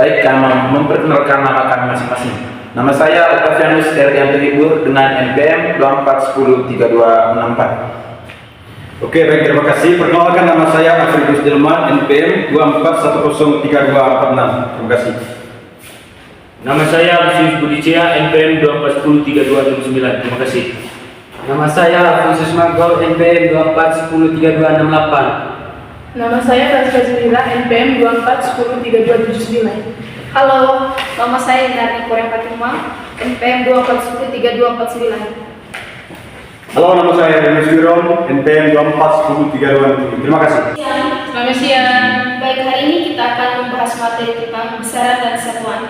Baik, kami memperkenalkan nama kami masing-masing. Nama saya Octavianus Erianto Libur dengan NPM 24103264. Oke, baik, terima kasih. Perkenalkan, nama saya Afrikus Delman, NPM 24103246. Terima kasih. Nama saya Lucius Budicia, NPM 24103269. Terima kasih. Nama saya Alfonsus Magor, NPM 24103268. Nama saya Franska Zurira, NPM 24103279. Halo, nama saya Indarni Korea Fatima, NPM 24103249. Halo, nama saya Denis Wiron, NPM 24103267. Terima kasih. Selamat siang. Baik, hari ini kita akan membahas materi tentang besaran dan satuan.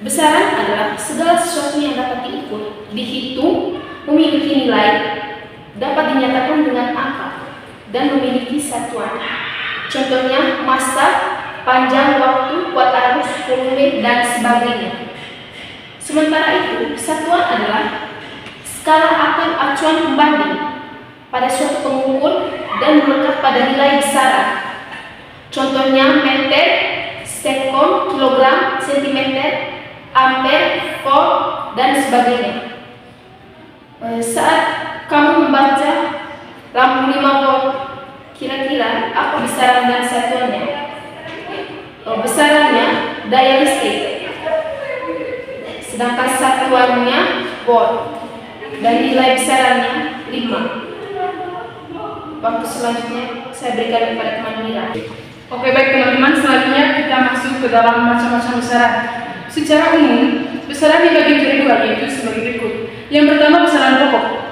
Besaran adalah segala sesuatu yang dapat diukur, dihitung, memiliki nilai, dapat dinyatakan dengan angka, dan memiliki satuan. Contohnya massa, panjang waktu, kuat arus, volume, dan sebagainya. Sementara itu, satuan adalah skala atau acuan pembanding pada suatu pengukur dan melekat pada nilai besaran. Contohnya meter, sekon, kilogram, sentimeter, ampere, volt, dan sebagainya. Saat kamu membaca lampu 5 volt, kira-kira apa besaran dan satuannya? Besarannya daya listrik, sedangkan satuannya volt, dan nilai besarannya 5. Waktu selanjutnya saya berikan kepada teman Mira. Oke, baik teman-teman, selanjutnya kita masuk ke dalam macam-macam besaran. Secara umum, besaran dibagi menjadi dua, yaitu sebagai berikut. Yang pertama, besaran pokok.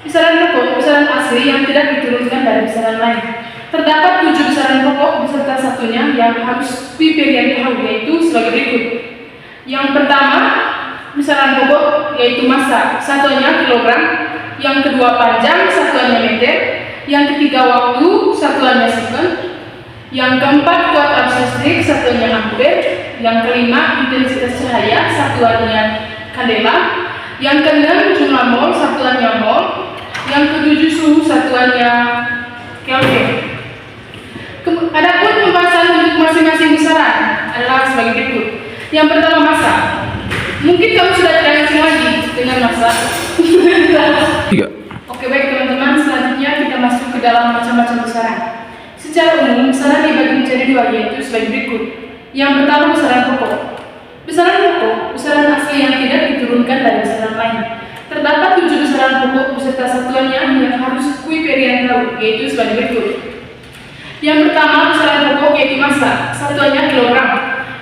Besaran pokok, besaran asli yang tidak diturunkan dari besaran lain. Terdapat 7 besaran pokok beserta satunya yang harus dipelajari tahu, yaitu sebagai berikut. Yang pertama, besaran pokok yaitu massa, satuannya kilogram. Yang kedua, panjang, satuannya meter. Yang ketiga, waktu, satuannya sekon. Yang keempat, kuat arus listrik, satuannya ampere. Yang kelima, intensitas cahaya, satuannya kandela. Yang keenam, jumlah mol, satuannya mol. Yang ketujuh, suhu, satuannya Kelvin. Adapun pembahasan untuk masing-masing besaran adalah sebagai berikut. Yang pertama, massa. Mungkin kamu sudah tidak asing lagi dengan massa. Oke, baik teman-teman, selanjutnya kita masuk ke dalam macam-macam besaran. Secara umum, besaran dibagi menjadi dua, yaitu sebagai berikut. Yang pertama, besaran pokok. Besaran pokok, besaran asli yang tidak diturunkan dari besaran lain. Terdapat 7 besaran pokok beserta satuannya yang harus Wikipedian tahu, yaitu sebagai berikut. Yang pertama, besaran pokok yaitu massa, satuannya kilogram.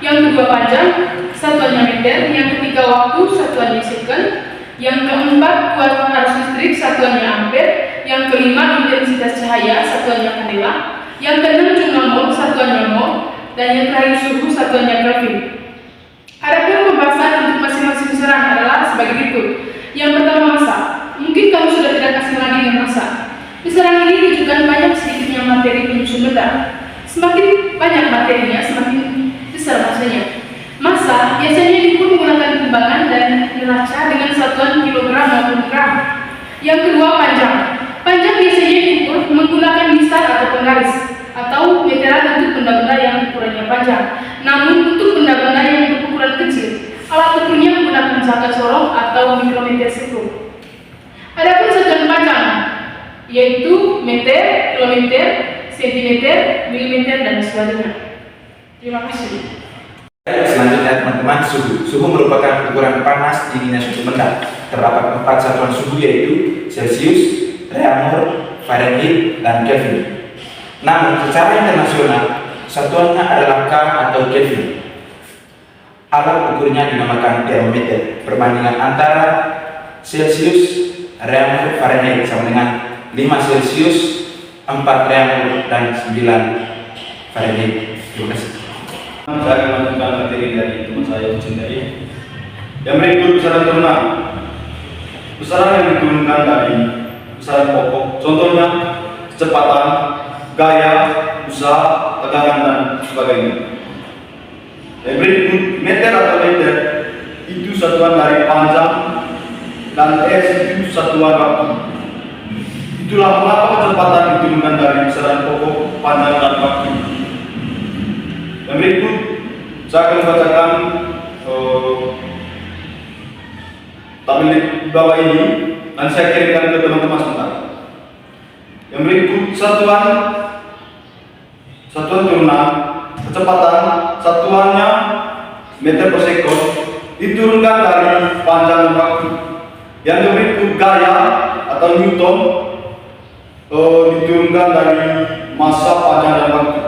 Yang kedua, panjang, satuannya meter. Yang ketiga, waktu, satuannya sekon. Yang keempat, kuat arus listrik, satuannya ampere. Yang kelima, intensitas cahaya, satuannya kandela. Yang keenam, jumlah mol, satuannya mol. Dan yang terakhir, suhu, satuannya Kelvin. Adapun pembahasan untuk masing-masing besaran adalah sebagai berikut. Yang pertama, massa. Mungkin kamu sudah tidak asing lagi dengan massa. Besaran ini menunjukkan banyak sedikitnya materi penyusun benda. Semakin banyak materinya, semakin besar massanya. Massa biasanya diukur menggunakan timbangan dan neraca dengan satuan kilogram maupun gram. Yang kedua, panjang. Panjang biasanya diukur menggunakan misal atau penggaris atau meteran untuk benda-benda yang ukurannya panjang. Namun untuk benda-benda yang berukuran kecil, alat ukurnya menggunakan jangka sorong atau mikrometer sektor. Adapun satuan panjang yaitu meter, kilometer, sentimeter, milimeter, dan sebagainya. Terima kasih. Selanjutnya teman-teman, suhu. Suhu merupakan ukuran panas dinginnya suatu benda. Terdapat 4 satuan suhu, yaitu Celcius, Reaumur, Fahrenheit, dan Kelvin. Namun secara internasional satuannya adalah K atau Kelvin. Alat ukurnya dinamakan termometer. Perbandingan antara Celcius, Reaumur, Fahrenheit sama dengan 5 Celcius, 4 Reaumur, dan 9 Fahrenheit. Terima kasih. Saya akan melanjutkan materi dari teman saya Cintai. Yang berikut besaran turunan. Besaran yang diturunkan dari besaran pokok. Contohnya kecepatan, gaya, usaha, tegangan, dan sebagainya. Yang berikut meter atau meter itu satuan dari panjang dan S itu satuan waktu. Itulah mengapa kecepatan diturunkan dari besaran pokok, panjang, dan waktu. Yang berikut Saya akan membacakan tabel di bawah ini dan saya kirimkan ke teman-teman sebentar. Yang berikut satuan turunan kecepatan, satuannya meter per sekon, diturunkan dari panjang dan waktu. Yang berikut gaya atau Newton, diturunkan dari masa, panjang dan waktu.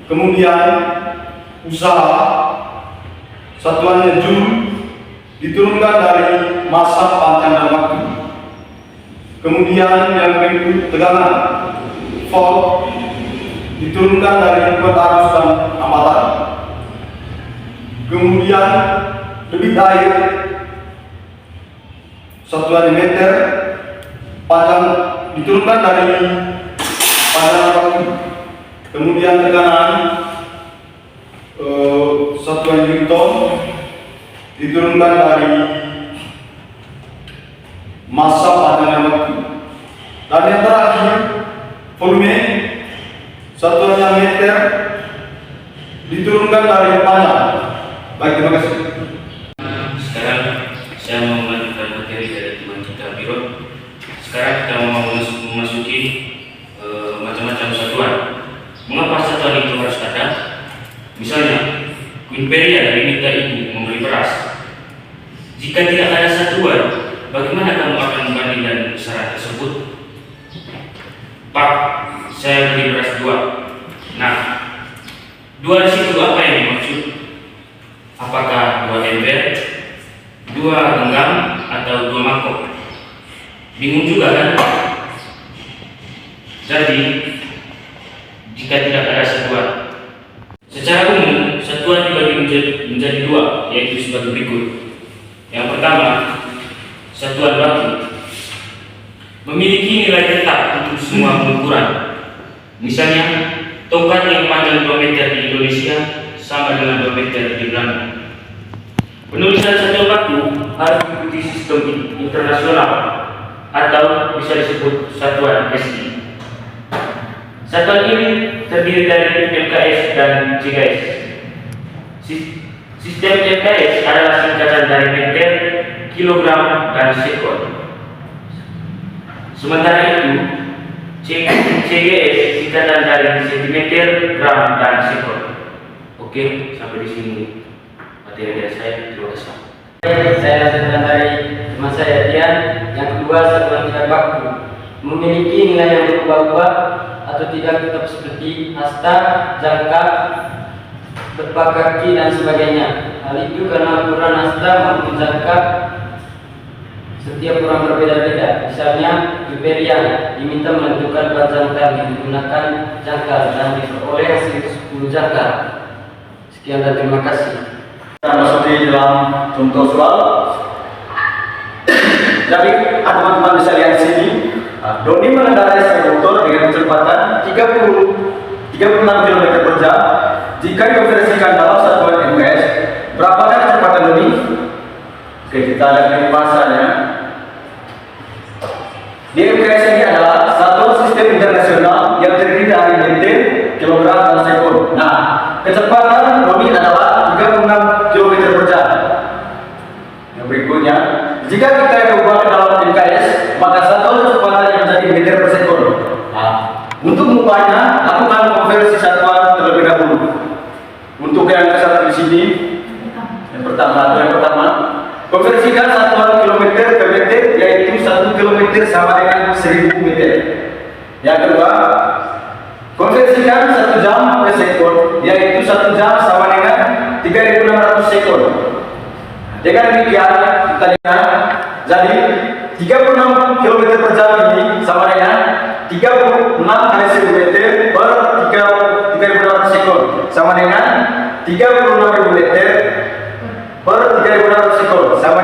Kemudian usaha, satuannya joule, diturunkan dari masa, panjang dan waktu. Kemudian yang berikut tegangan, volt, diturunkan dari kuat arus dan amatan. Kemudian debit air, satuan meter, panjang, diturunkan dari panjang waktu. Kemudian tekanan, satuan Newton, diturunkan dari masa, panjang waktu. Dan yang terakhir volume, satuannya meter, diturunkan dari panjang. Baik, terima kasih. Sekarang saya mau melanjutkan materi dari teman kita Biro. Sekarang kita mau memasuki macam-macam satuan. Mengapa satuan itu harus ada? Misalnya, Quinperia diminta ibu membeli beras. Jika tidak ada satuan, bagaimana kamu akan membandingkan besaran tersebut? Pak, saya beli beras 2. Nah, 2 di situ apa yang dimaksud? Apakah 2 ember, 2 genggam, atau 2 mangkok? Bingung juga kan? Jadi, jika tidak ada satuan, secara umum satuan dibagi menjadi 2, yaitu sebagai berikut. Yang pertama, satuan baku memiliki nilai tetap untuk semua pengukuran. Misalnya, tongkat yang panjang 2 meter di Indonesia sama dengan 2 meter di Belanda. Penulisan satuan baku harus mengikuti sistem internasional atau bisa disebut satuan SI. Satuan ini terdiri dari MKS dan CKS. Sistem MKS adalah singkatan dari meter, kilogram, dan sekon. Sementara itu, CGS singkatan dari sentimeter, gram, dan sekon. Oke, sampai di sini materi dari saya. Terima kasih. Saya lanjutkan dari teman saya Dian. Yang kedua, satuan tidak baku memiliki nilai yang berubah-ubah atau tidak tetap seperti hasta, jangka, depak kaki, dan sebagainya. Hal itu karena ukuran hasta maupun jangka setiap orang berbeda-beda. Misalnya, Quinperia diminta menentukan berat jangkar menggunakan jangkar dan diperoleh hasil 10 jangkar. Sekian dan terima kasih. Kita masuki dalam contoh soal. Jadi, teman-teman bisa lihat sini. Doni mengendarai sepeda motor dengan kecepatan 36 km per jam. Jika dikonversikan dalam satuan MKS, berapakah kecepatan Doni? Oke, kita lihat di pasarnya. Di MKS ini adalah satuan sistem internasional yang terdiri dari meter, kilogram, dan sekon. Nah, kecepatan Doni adalah 36 km per jam. Yang berikutnya, jika kita ubah ke dalam MKS, maka satuan kecepatan yang menjadi meter per sekon. Nah, untuk mengubahnya, lakukan konversi satuan terlebih dahulu. Untuk yang ke-1 di sini, yang pertama, konversikan satuan kilometer ke meter, yaitu 1 kilometer sama dengan 1000 meter. Yang kedua, konversikan 1 jam ke sekon, yaitu 1 jam sama dengan 3600 sekon. Dengan demikian, kita lihat, jadi 36 km per jam ini sama dengan 36 kali 1000 meter per 3600 sekon, sama dengan 36.000 meter per 3600 sekon, sama